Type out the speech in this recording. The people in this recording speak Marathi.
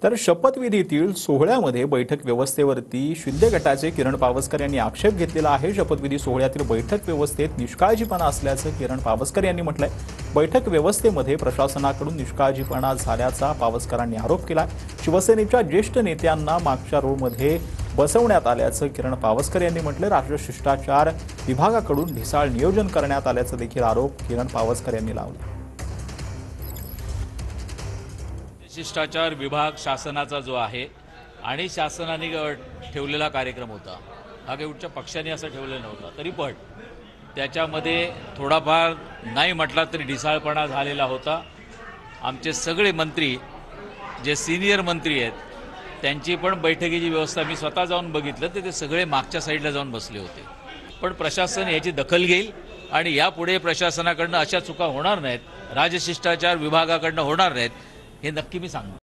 तर शपथविधीतील सोहळ्यामध्ये बैठक व्यवस्थेवरती शिंदे गटाचे किरण पावसकर यांनी आक्षेप घेतलेला आहे। शपथविधी सोहळ्यातील बैठक व्यवस्थेत निष्काळजीपणा असल्याचं किरण पावसकर यांनी म्हटलंय। बैठक व्यवस्थेमध्ये प्रशासनाकडून निष्काळजीपणा झाल्याचा पावसकरांनी आरोप केला। शिवसेनेच्या ज्येष्ठ नेत्यांना मागच्या रोमध्ये बसवण्यात आल्याचं किरण पावसकर यांनी म्हटलं। राष्ट्रीय शिष्टाचार विभागाकडून ढिसाळ नियोजन करण्यात आल्याचा देखील आरोप किरण पावसकर यांनी लावला। शिष्टाचार विभाग शासनाचा जो आहे आणि शासनाने ठेवलेला कार्यक्रम होता, हा काही उच्च पक्षाने असं ठेवलेलं नव्हता, तरी पण त्याच्यामध्ये थोडाफार नाही म्हटला तरी ढिसाळपणा झालेला होता। आमचे सगळे मंत्री जे सिनियर मंत्री आहेत त्यांची पण बैठकीची व्यवस्था मी स्वतः जाऊन बघितलं तर ते सगळे मागच्या साईडला जाऊन बसले होते। पण प्रशासन याची दखल घेईल आणि यापुढे प्रशासनाकडनं अशा चुका होणार नाहीत, राजशिष्टाचार विभागाकडनं होणार नाहीत, हे नक्की मी सांगतो।